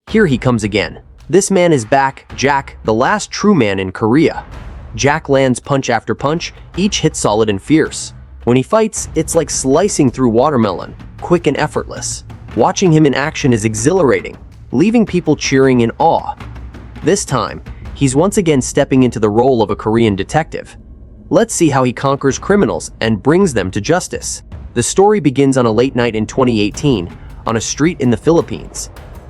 Here he comes again. This man is back, Jack, the last true man in Korea. Jack lands punch after punch, each hit solid and fierce. When he fights, it's like slicing through watermelon, quick and effortless. Watching him in action is exhilarating, leaving people cheering in awe. This time, he's once again stepping into the role of a Korean detective. Let's see how he conquers criminals and brings them to justice. The story begins on a late night in 2018, on a street in the Philippines.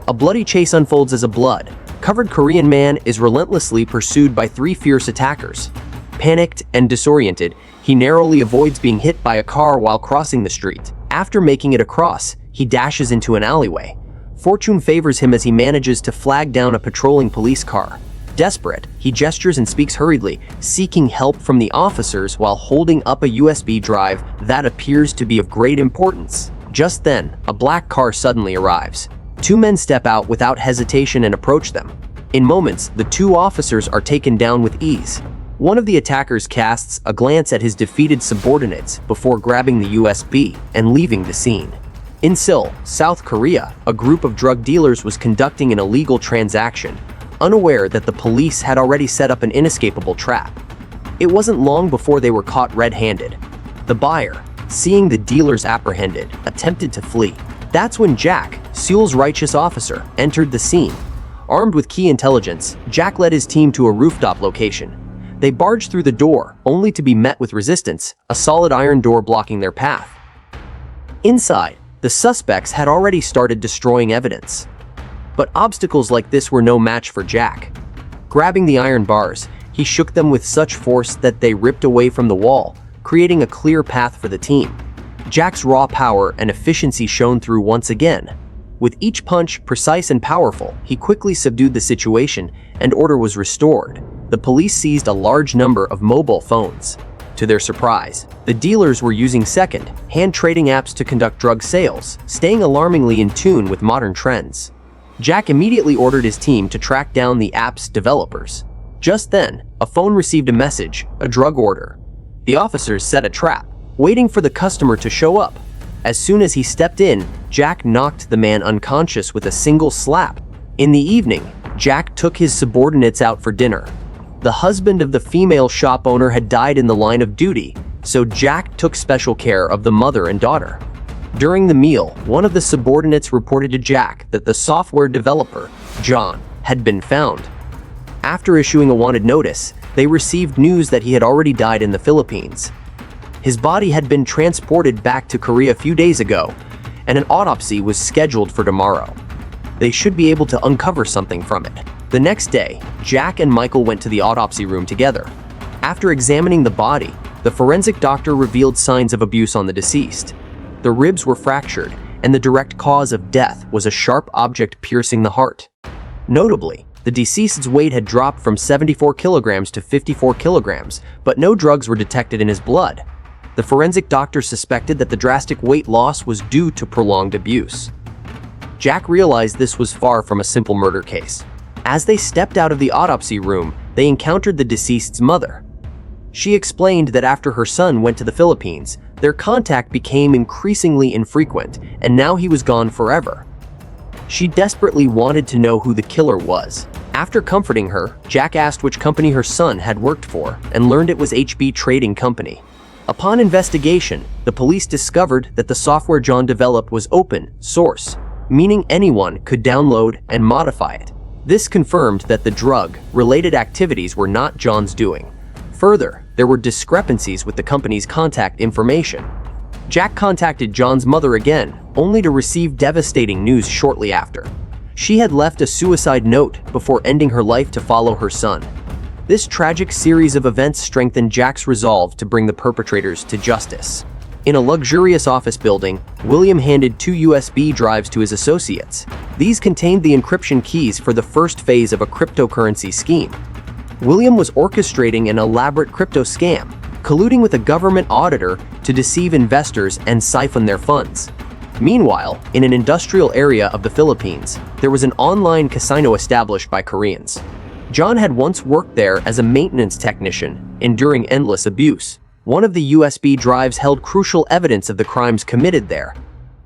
A bloody chase unfolds as a blood-covered Korean man is relentlessly pursued by three fierce attackers. Panicked and disoriented, he narrowly avoids being hit by a car while crossing the street. After making it across, he dashes into an alleyway. Fortune favors him as he manages to flag down a patrolling police car. Desperate, he gestures and speaks hurriedly, seeking help from the officers while holding up a USB drive that appears to be of great importance. Just then, a black car suddenly arrives. Two men step out without hesitation and approach them. In moments, the two officers are taken down with ease. One of the attackers casts a glance at his defeated subordinates before grabbing the USB and leaving the scene. In Seoul, South Korea, a group of drug dealers was conducting an illegal transaction, unaware that the police had already set up an inescapable trap. It wasn't long before they were caught red-handed. The buyer, seeing the dealers apprehended, attempted to flee. That's when Jack, Seoul's righteous officer, entered the scene. Armed with key intelligence, Jack led his team to a rooftop location. They barged through the door, only to be met with resistance, a solid iron door blocking their path. Inside, the suspects had already started destroying evidence. But obstacles like this were no match for Jack. Grabbing the iron bars, he shook them with such force that they ripped away from the wall, creating a clear path for the team. Jack's raw power and efficiency shone through once again. With each punch precise and powerful, he quickly subdued the situation and order was restored. The police seized a large number of mobile phones. To their surprise, the dealers were using second-hand trading apps to conduct drug sales, staying alarmingly in tune with modern trends. Jack immediately ordered his team to track down the app's developers. Just then, a phone received a message, a drug order. The officers set a trap, waiting for the customer to show up. As soon as he stepped in, Jack knocked the man unconscious with a single slap. In the evening, Jack took his subordinates out for dinner. The husband of the female shop owner had died in the line of duty, so Jack took special care of the mother and daughter. During the meal, one of the subordinates reported to Jack that the software developer, John, had been found. After issuing a wanted notice, they received news that he had already died in the Philippines. His body had been transported back to Korea a few days ago, and an autopsy was scheduled for tomorrow. They should be able to uncover something from it. The next day, Jack and Michael went to the autopsy room together. After examining the body, the forensic doctor revealed signs of abuse on the deceased. The ribs were fractured, and the direct cause of death was a sharp object piercing the heart. Notably, the deceased's weight had dropped from 74 kilograms to 54 kilograms, but no drugs were detected in his blood. The forensic doctor suspected that the drastic weight loss was due to prolonged abuse. Jack realized this was far from a simple murder case. As they stepped out of the autopsy room, they encountered the deceased's mother. She explained that after her son went to the Philippines, their contact became increasingly infrequent, and now he was gone forever. She desperately wanted to know who the killer was. After comforting her, Jack asked which company her son had worked for and learned it was HB Trading Company. Upon investigation, the police discovered that the software John developed was open source, meaning anyone could download and modify it. This confirmed that the drug-related activities were not John's doing. Further, there were discrepancies with the company's contact information. Jack contacted John's mother again, only to receive devastating news shortly after. She had left a suicide note before ending her life to follow her son. This tragic series of events strengthened Jack's resolve to bring the perpetrators to justice. In a luxurious office building, William handed 2 USB drives to his associates. These contained the encryption keys for the first phase of a cryptocurrency scheme. William was orchestrating an elaborate crypto scam, colluding with a government auditor to deceive investors and siphon their funds. Meanwhile, in an industrial area of the Philippines, there was an online casino established by Koreans. John had once worked there as a maintenance technician, enduring endless abuse. One of the USB drives held crucial evidence of the crimes committed there.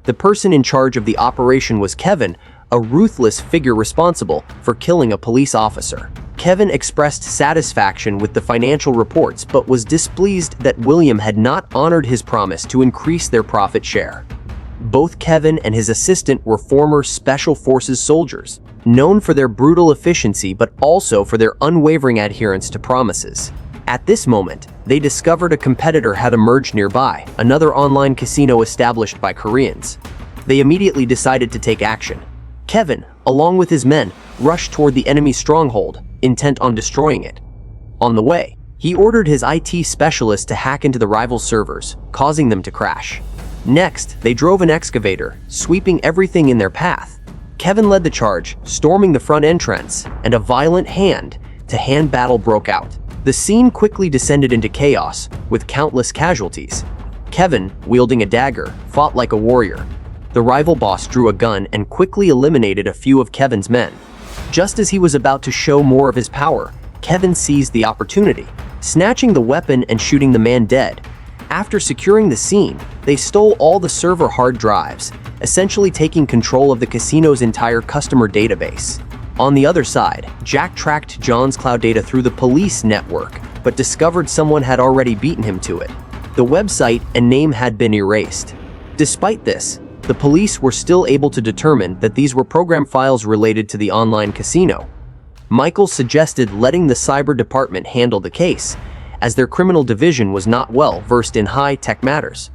The person in charge of the operation was Kevin, a ruthless figure responsible for killing a police officer. Kevin expressed satisfaction with the financial reports but was displeased that William had not honored his promise to increase their profit share. Both Kevin and his assistant were former Special Forces soldiers, known for their brutal efficiency but also for their unwavering adherence to promises. At this moment, they discovered a competitor had emerged nearby, another online casino established by Koreans. They immediately decided to take action. Kevin, along with his men, rushed toward the enemy's stronghold, intent on destroying it. On the way, he ordered his IT specialist to hack into the rival servers, causing them to crash. Next, they drove an excavator, sweeping everything in their path. Kevin led the charge, storming the front entrance, and a violent hand-to-hand battle broke out. The scene quickly descended into chaos, with countless casualties. Kevin, wielding a dagger, fought like a warrior. The rival boss drew a gun and quickly eliminated a few of Kevin's men. Just as he was about to show more of his power, Kevin seized the opportunity, snatching the weapon and shooting the man dead. After securing the scene, they stole all the server hard drives, essentially taking control of the casino's entire customer database. On the other side, Jack tracked John's cloud data through the police network, but discovered someone had already beaten him to it. The website and name had been erased. Despite this, the police were still able to determine that these were program files related to the online casino. Michael suggested letting the cyber department handle the case, as their criminal division was not well versed in high-tech matters.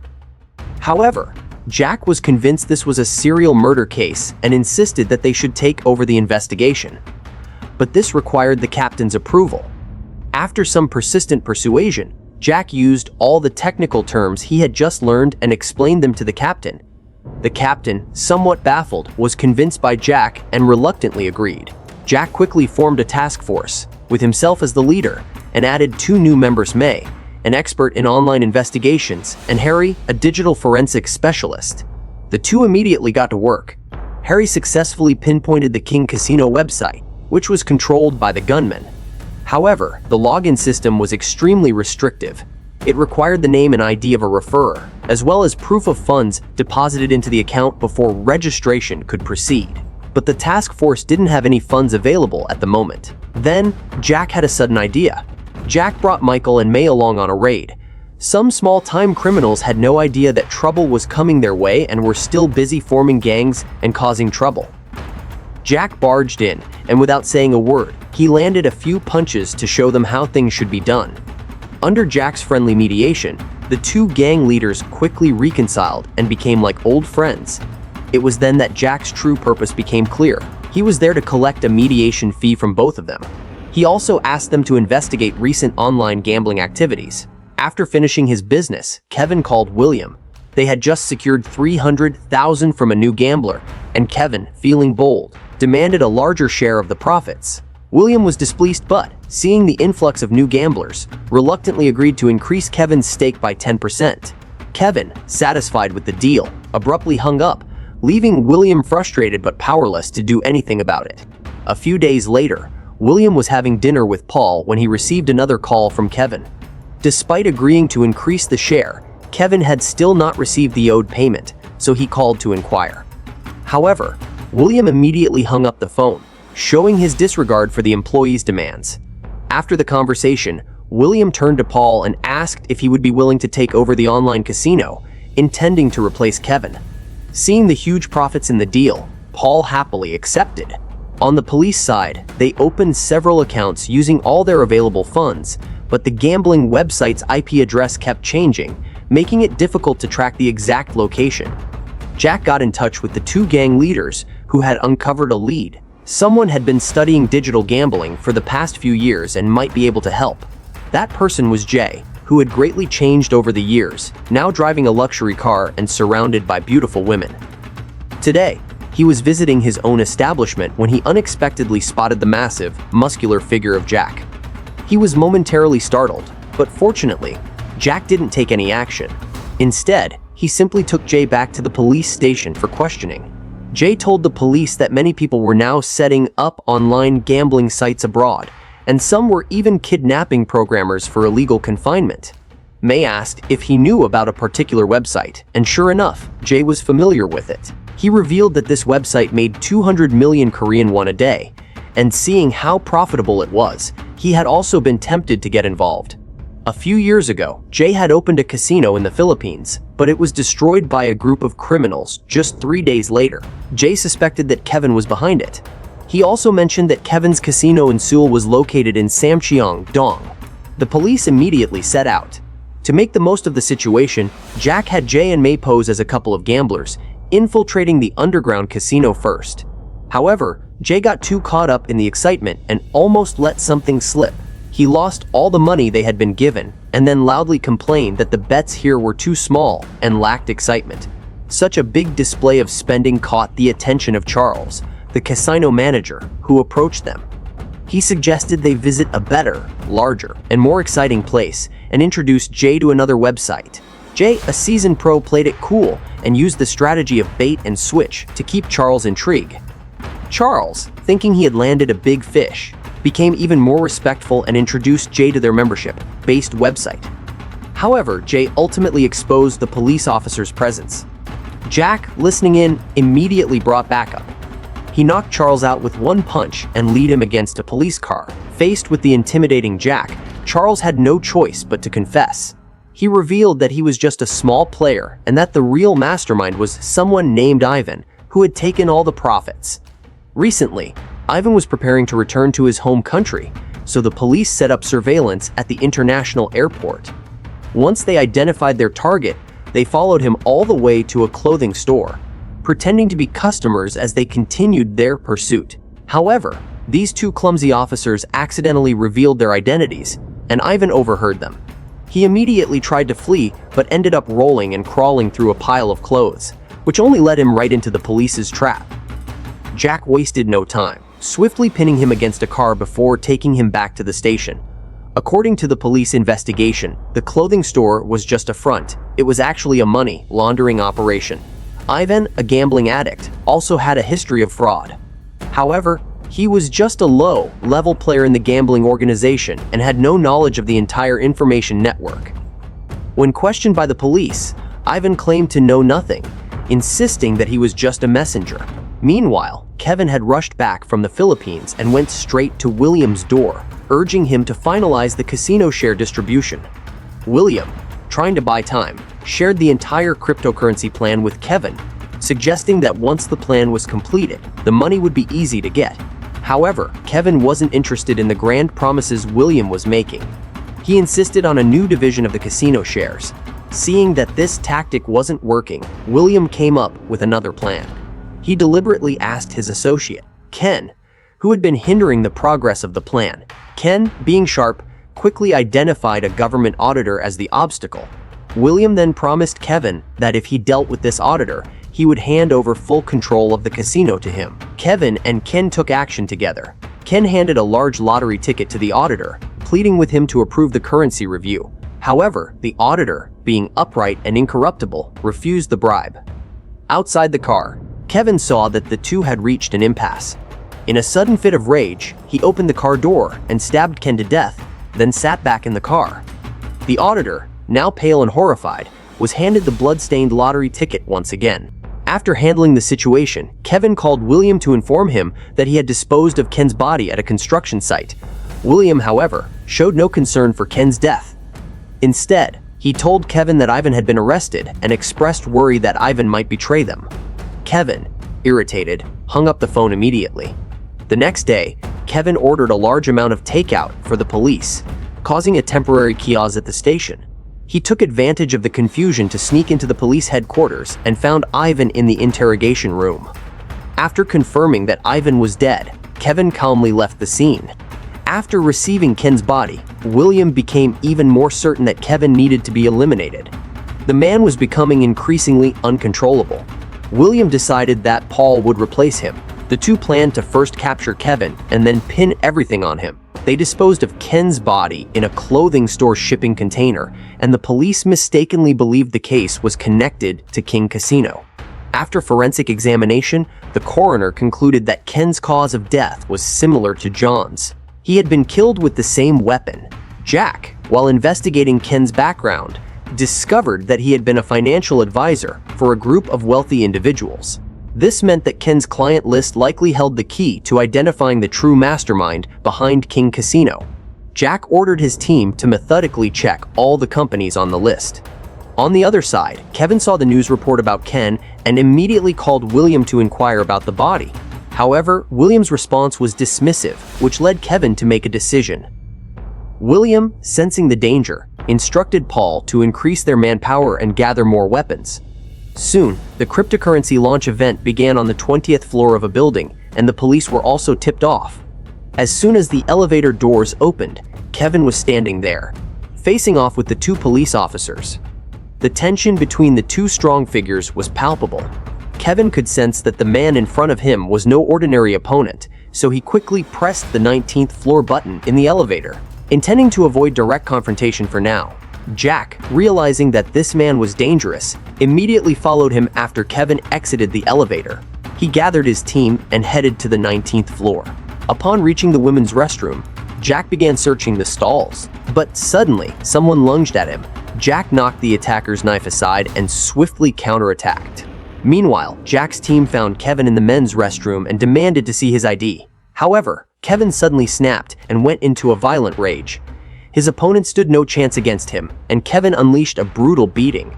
However, Jack was convinced this was a serial murder case and insisted that they should take over the investigation. But this required the captain's approval. After some persistent persuasion, Jack used all the technical terms he had just learned and explained them to the captain. The captain, somewhat baffled, was convinced by Jack and reluctantly agreed. Jack quickly formed a task force, with himself as the leader, and added 2 new members: May, an expert in online investigations, and Harry, a digital forensics specialist. The 2 immediately got to work. Harry successfully pinpointed the King Casino website, which was controlled by the gunman. However, the login system was extremely restrictive. It required the name and ID of a referrer, as well as proof of funds deposited into the account before registration could proceed. But the task force didn't have any funds available at the moment. Then, Jack had a sudden idea. Jack brought Michael and May along on a raid. Some small-time criminals had no idea that trouble was coming their way and were still busy forming gangs and causing trouble. Jack barged in, and without saying a word, he landed a few punches to show them how things should be done. Under Jack's friendly mediation, the 2 gang leaders quickly reconciled and became like old friends. It was then that Jack's true purpose became clear. He was there to collect a mediation fee from both of them. He also asked them to investigate recent online gambling activities. After finishing his business, Kevin called William. They had just secured $300,000 from a new gambler, and Kevin, feeling bold, demanded a larger share of the profits. William was displeased but, seeing the influx of new gamblers, reluctantly agreed to increase Kevin's stake by 10%. Kevin, satisfied with the deal, abruptly hung up, leaving William frustrated but powerless to do anything about it. A few days later, William was having dinner with Paul when he received another call from Kevin. Despite agreeing to increase the share, Kevin had still not received the owed payment, so he called to inquire. However, William immediately hung up the phone, showing his disregard for the employee's demands. After the conversation, William turned to Paul and asked if he would be willing to take over the online casino, intending to replace Kevin. Seeing the huge profits in the deal, Paul happily accepted. On the police side, they opened several accounts using all their available funds, but the gambling website's IP address kept changing, making it difficult to track the exact location. Jack got in touch with the 2 gang leaders who had uncovered a lead. Someone had been studying digital gambling for the past few years and might be able to help. That person was Jay, who had greatly changed over the years, now driving a luxury car and surrounded by beautiful women. Today, he was visiting his own establishment when he unexpectedly spotted the massive, muscular figure of Jack. He was momentarily startled, but fortunately, Jack didn't take any action. Instead, he simply took Jay back to the police station for questioning. Jay told the police that many people were now setting up online gambling sites abroad, and some were even kidnapping programmers for illegal confinement. May asked if he knew about a particular website, and sure enough, Jay was familiar with it. He revealed that this website made 200 million Korean won a day, and seeing how profitable it was, he had also been tempted to get involved. A few years ago, Jay had opened a casino in the Philippines, but it was destroyed by a group of criminals just 3 days later. Jay suspected that Kevin was behind it. He also mentioned that Kevin's casino in Seoul was located in Samcheong, Dong. The police immediately set out. To make the most of the situation, Jack had Jay and May pose as a couple of gamblers, infiltrating the underground casino first. However, Jay got too caught up in the excitement and almost let something slip. He lost all the money they had been given, and then loudly complained that the bets here were too small and lacked excitement. Such a big display of spending caught the attention of Charles, the casino manager, who approached them. He suggested they visit a better, larger, and more exciting place, and introduced Jay to another website. Jay, a seasoned pro, played it cool and used the strategy of bait and switch to keep Charles intrigued. Charles, thinking he had landed a big fish, became even more respectful and introduced Jay to their membership-based website. However, Jay ultimately exposed the police officer's presence. Jack, listening in, immediately brought backup. He knocked Charles out with one punch and lead him against a police car. Faced with the intimidating Jack, Charles had no choice but to confess. He revealed that he was just a small player and that the real mastermind was someone named Ivan, who had taken all the profits. Recently, Ivan was preparing to return to his home country, so the police set up surveillance at the international airport. Once they identified their target, they followed him all the way to a clothing store, pretending to be customers as they continued their pursuit. However, these two clumsy officers accidentally revealed their identities, and Ivan overheard them. He immediately tried to flee, but ended up rolling and crawling through a pile of clothes, which only led him right into the police's trap. Jack wasted no time, swiftly pinning him against a car before taking him back to the station. According to the police investigation, the clothing store was just a front. It was actually a money laundering operation. Ivan, a gambling addict, also had a history of fraud. However, he was just a low-level player in the gambling organization and had no knowledge of the entire information network. When questioned by the police, Ivan claimed to know nothing, insisting that he was just a messenger. Meanwhile, Kevin had rushed back from the Philippines and went straight to William's door, urging him to finalize the casino share distribution. William, trying to buy time, shared the entire cryptocurrency plan with Kevin, suggesting that once the plan was completed, the money would be easy to get. However, Kevin wasn't interested in the grand promises William was making. He insisted on a new division of the casino shares. Seeing that this tactic wasn't working, William came up with another plan. He deliberately asked his associate, Ken, who had been hindering the progress of the plan. Ken, being sharp, quickly identified a government auditor as the obstacle. William then promised Kevin that if he dealt with this auditor, he would hand over full control of the casino to him. Kevin and Ken took action together. Ken handed a large lottery ticket to the auditor, pleading with him to approve the currency review. However, the auditor, being upright and incorruptible, refused the bribe. Outside the car, Kevin saw that the two had reached an impasse. In a sudden fit of rage, he opened the car door and stabbed Ken to death, then sat back in the car. The auditor, now pale and horrified, was handed the blood-stained lottery ticket once again. After handling the situation, Kevin called William to inform him that he had disposed of Ken's body at a construction site. William, however, showed no concern for Ken's death. Instead, he told Kevin that Ivan had been arrested and expressed worry that Ivan might betray them. Kevin, irritated, hung up the phone immediately. The next day, Kevin ordered a large amount of takeout for the police, causing a temporary kiosk at the station. He took advantage of the confusion to sneak into the police headquarters and found Ivan in the interrogation room. After confirming that Ivan was dead, Kevin calmly left the scene. After receiving Ken's body, William became even more certain that Kevin needed to be eliminated. The man was becoming increasingly uncontrollable. William decided that Paul would replace him. The two planned to first capture Kevin and then pin everything on him. They disposed of Ken's body in a clothing store shipping container, and the police mistakenly believed the case was connected to King Casino. After forensic examination, the coroner concluded that Ken's cause of death was similar to John's. He had been killed with the same weapon. Jack, while investigating Ken's background, discovered that he had been a financial advisor for a group of wealthy individuals. This meant that Ken's client list likely held the key to identifying the true mastermind behind King Casino. Jack ordered his team to methodically check all the companies on the list. On the other side, Kevin saw the news report about Ken and immediately called William to inquire about the body. However, William's response was dismissive, which led Kevin to make a decision. William, sensing the danger, instructed Paul to increase their manpower and gather more weapons. Soon, the cryptocurrency launch event began on the 20th floor of a building, and the police were also tipped off. As soon as the elevator doors opened, Kevin was standing there, facing off with the two police officers. The tension between the two strong figures was palpable. Kevin could sense that the man in front of him was no ordinary opponent, so he quickly pressed the 19th floor button in the elevator, intending to avoid direct confrontation for now. Jack, realizing that this man was dangerous, immediately followed him after Kevin exited the elevator. He gathered his team and headed to the 19th floor. Upon reaching the women's restroom, Jack began searching the stalls, but suddenly someone lunged at him. Jack knocked the attacker's knife aside and swiftly counterattacked. Meanwhile, Jack's team found Kevin in the men's restroom and demanded to see his ID. However, Kevin suddenly snapped and went into a violent rage. His opponent stood no chance against him, and Kevin unleashed a brutal beating.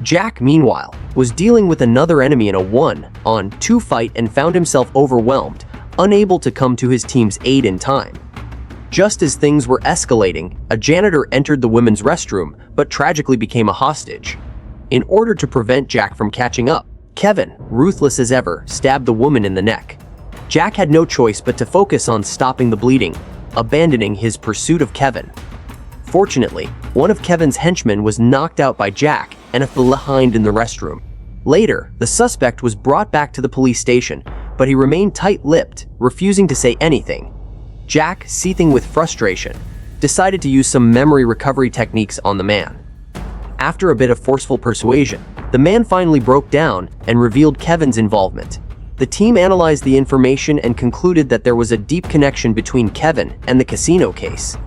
Jack, meanwhile, was dealing with another enemy in a 1-on-2 fight and found himself overwhelmed, unable to come to his team's aid in time. Just as things were escalating, a janitor entered the women's restroom, but tragically became a hostage. In order to prevent Jack from catching up, Kevin, ruthless as ever, stabbed the woman in the neck. Jack had no choice but to focus on stopping the bleeding, abandoning his pursuit of Kevin. Fortunately, one of Kevin's henchmen was knocked out by Jack and left behind in the restroom. Later, the suspect was brought back to the police station, but he remained tight-lipped, refusing to say anything. Jack, seething with frustration, decided to use some memory recovery techniques on the man. After a bit of forceful persuasion, the man finally broke down and revealed Kevin's involvement. The team analyzed the information and concluded that there was a deep connection between Kevin and the casino case.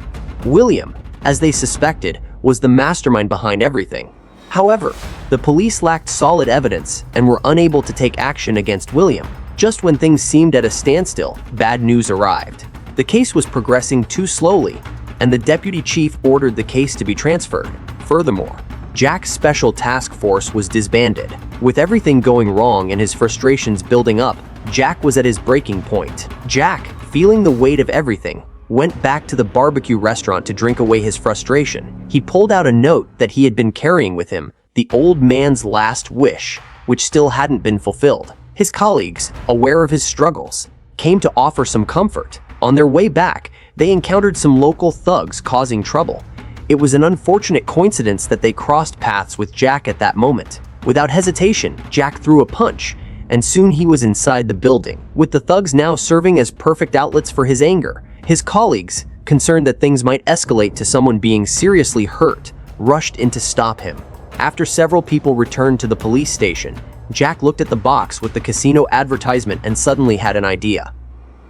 William, as they suspected, was the mastermind behind everything. However, the police lacked solid evidence and were unable to take action against William. Just when things seemed at a standstill, bad news arrived. The case was progressing too slowly, and the deputy chief ordered the case to be transferred. Furthermore, Jack's special task force was disbanded. With everything going wrong and his frustrations building up, Jack was at his breaking point. Jack, feeling the weight of everything, went back to the barbecue restaurant to drink away his frustration. He pulled out a note that he had been carrying with him, the old man's last wish, which still hadn't been fulfilled. His colleagues, aware of his struggles, came to offer some comfort. On their way back, they encountered some local thugs causing trouble. It was an unfortunate coincidence that they crossed paths with Jack at that moment. Without hesitation, Jack threw a punch, and soon he was inside the building, with the thugs now serving as perfect outlets for his anger. His colleagues, concerned that things might escalate to someone being seriously hurt, rushed in to stop him. After several people returned to the police station, Jack looked at the box with the casino advertisement and suddenly had an idea.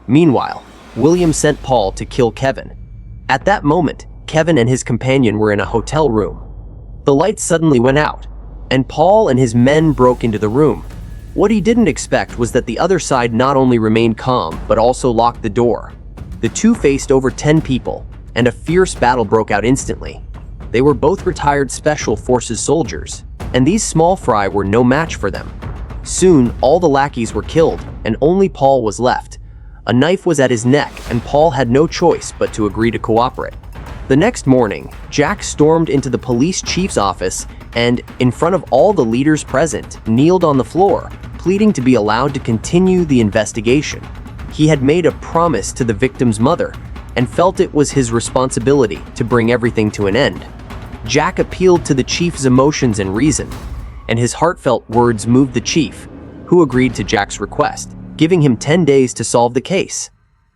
Meanwhile, William sent Paul to kill Kevin. At that moment, Kevin and his companion were in a hotel room. The lights suddenly went out, and Paul and his men broke into the room. What he didn't expect was that the other side not only remained calm, but also locked the door. The two faced over 10 people, and a fierce battle broke out instantly. They were both retired Special Forces soldiers, and these small fry were no match for them. Soon, all the lackeys were killed, and only Paul was left. A knife was at his neck, and Paul had no choice but to agree to cooperate. The next morning, Jack stormed into the police chief's office and, in front of all the leaders present, kneeled on the floor, pleading to be allowed to continue the investigation. He had made a promise to the victim's mother and felt it was his responsibility to bring everything to an end. Jack appealed to the chief's emotions and reason, and his heartfelt words moved the chief, who agreed to Jack's request, giving him 10 days to solve the case.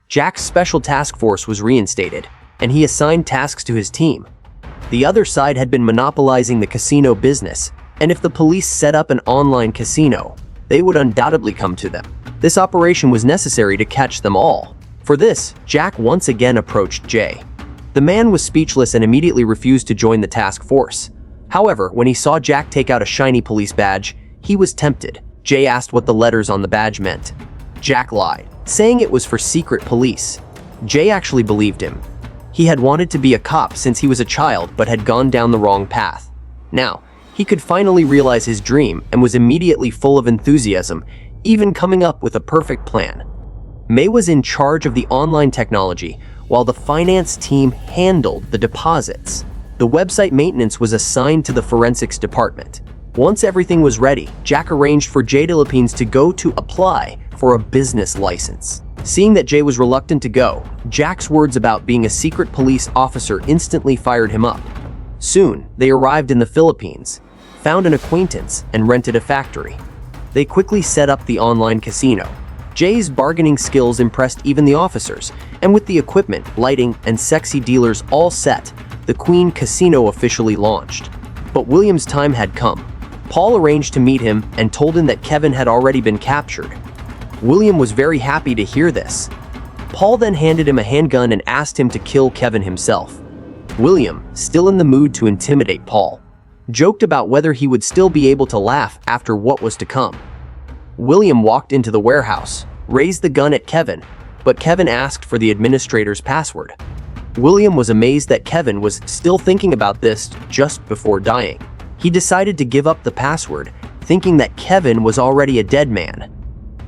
Jack's special task force was reinstated, and he assigned tasks to his team. The other side had been monopolizing the casino business, and if the police set up an online casino, they would undoubtedly come to them. This operation was necessary to catch them all. For this, Jack once again approached Jay. The man was speechless and immediately refused to join the task force. However, when he saw Jack take out a shiny police badge, he was tempted. Jay asked what the letters on the badge meant. Jack lied, saying it was for secret police. Jay actually believed him. He had wanted to be a cop since he was a child but had gone down the wrong path. Now, he could finally realize his dream and was immediately full of enthusiasm, even coming up with a perfect plan. May was in charge of the online technology, while the finance team handled the deposits. The website maintenance was assigned to the forensics department. Once everything was ready, Jack arranged for Jay Philippines to go to apply for a business license. Seeing that Jay was reluctant to go, Jack's words about being a secret police officer instantly fired him up. Soon, they arrived in the Philippines, found an acquaintance, and rented a factory. They quickly set up the online casino. Jay's bargaining skills impressed even the officers, and with the equipment, lighting, and sexy dealers all set, the Queen Casino officially launched. But William's time had come. Paul arranged to meet him and told him that Kevin had already been captured. William was very happy to hear this. Paul then handed him a handgun and asked him to kill Kevin himself. William, still in the mood to intimidate Paul, joked about whether he would still be able to laugh after what was to come. William walked into the warehouse, raised the gun at Kevin, but Kevin asked for the administrator's password. William was amazed that Kevin was still thinking about this just before dying. He decided to give up the password, thinking that Kevin was already a dead man.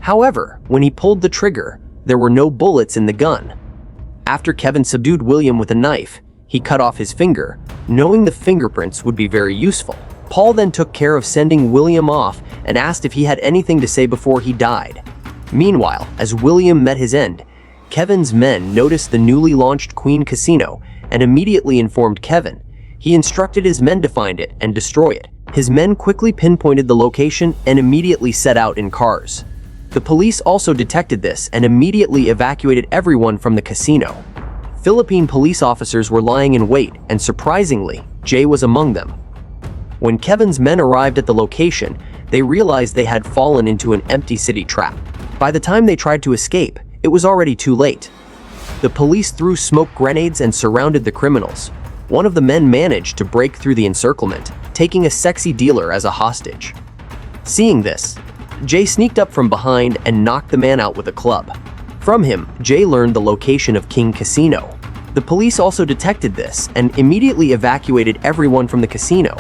However, when he pulled the trigger, there were no bullets in the gun. After Kevin subdued William with a knife, he cut off his finger, knowing the fingerprints would be very useful. Paul then took care of sending William off and asked if he had anything to say before he died. Meanwhile, as William met his end, Kevin's men noticed the newly launched Queen Casino and immediately informed Kevin. He instructed his men to find it and destroy it. His men quickly pinpointed the location and immediately set out in cars. The police also detected this and immediately evacuated everyone from the casino. Philippine police officers were lying in wait, and surprisingly, Jay was among them. When Kevin's men arrived at the location, they realized they had fallen into an empty city trap. By the time they tried to escape, it was already too late. The police threw smoke grenades and surrounded the criminals. One of the men managed to break through the encirclement, taking a sexy dealer as a hostage. Seeing this, Jay sneaked up from behind and knocked the man out with a club. From him, Jay learned the location of King Casino. The police also detected this and immediately evacuated everyone from the casino.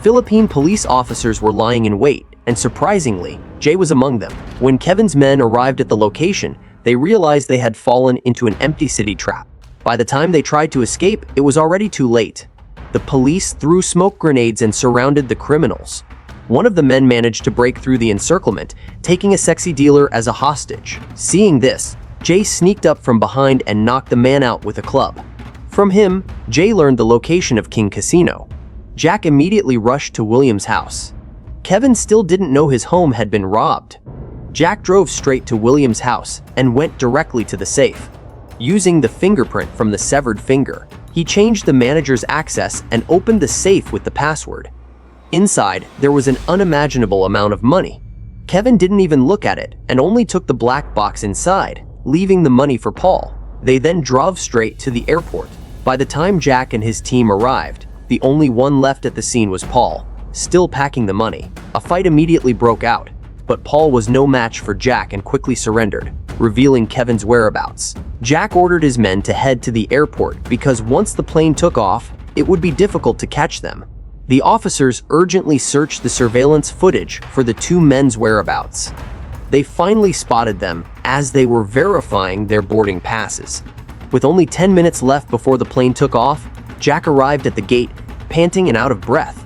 Philippine police officers were lying in wait, and surprisingly, Jay was among them. When Kevin's men arrived at the location, they realized they had fallen into an empty city trap. By the time they tried to escape, it was already too late. The police threw smoke grenades and surrounded the criminals. One of the men managed to break through the encirclement, taking a sexy dealer as a hostage. Seeing this, Jay sneaked up from behind and knocked the man out with a club. From him, Jay learned the location of King Casino. Jack immediately rushed to William's house. Kevin still didn't know his home had been robbed. Jack drove straight to William's house and went directly to the safe. Using the fingerprint from the severed finger, he changed the manager's access and opened the safe with the password. Inside, there was an unimaginable amount of money. Kevin didn't even look at it and only took the black box inside, leaving the money for Paul. They then drove straight to the airport. By the time Jack and his team arrived, the only one left at the scene was Paul, still packing the money. A fight immediately broke out, but Paul was no match for Jack and quickly surrendered, revealing Kevin's whereabouts. Jack ordered his men to head to the airport because once the plane took off, it would be difficult to catch them. The officers urgently searched the surveillance footage for the two men's whereabouts. They finally spotted them as they were verifying their boarding passes. With only 10 minutes left before the plane took off, Jack arrived at the gate, panting and out of breath.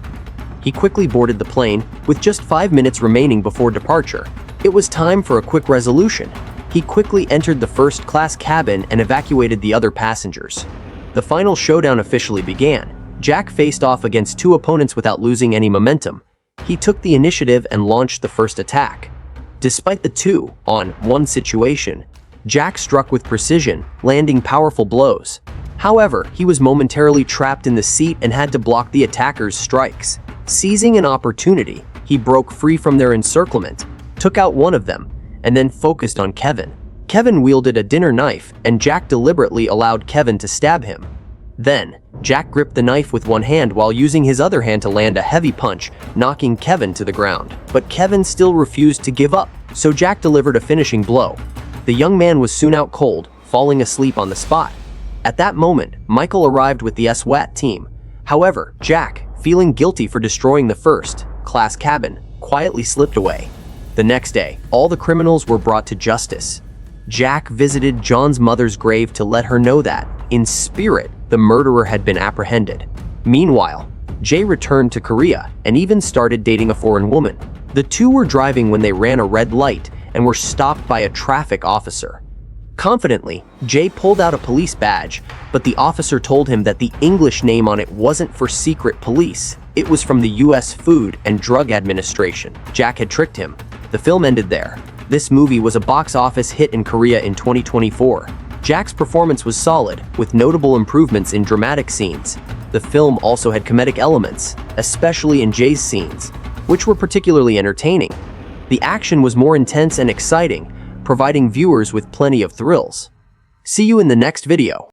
He quickly boarded the plane, with just 5 minutes remaining before departure. It was time for a quick resolution. He quickly entered the first-class cabin and evacuated the other passengers. The final showdown officially began. Jack faced off against two opponents without losing any momentum. He took the initiative and launched the first attack. Despite the 2-on-1 situation, Jack struck with precision, landing powerful blows. However, he was momentarily trapped in the seat and had to block the attackers' strikes. Seizing an opportunity, he broke free from their encirclement, took out one of them, and then focused on Kevin. Kevin wielded a dinner knife, and Jack deliberately allowed Kevin to stab him. Then, Jack gripped the knife with one hand while using his other hand to land a heavy punch, knocking Kevin to the ground. But Kevin still refused to give up, so Jack delivered a finishing blow. The young man was soon out cold, falling asleep on the spot. At that moment, Michael arrived with the SWAT team. However, Jack, feeling guilty for destroying the first-class cabin, quietly slipped away. The next day, all the criminals were brought to justice. Jack visited John's mother's grave to let her know that, in spirit, the murderer had been apprehended. Meanwhile, Jay returned to Korea and even started dating a foreign woman. The two were driving when they ran a red light and were stopped by a traffic officer. Confidently, Jay pulled out a police badge, but the officer told him that the English name on it wasn't for secret police. It was from the US Food and Drug Administration. Jack had tricked him. The film ended there. This movie was a box office hit in Korea in 2024. Jack's performance was solid, with notable improvements in dramatic scenes. The film also had comedic elements, especially in Jay's scenes, which were particularly entertaining. The action was more intense and exciting, providing viewers with plenty of thrills. See you in the next video.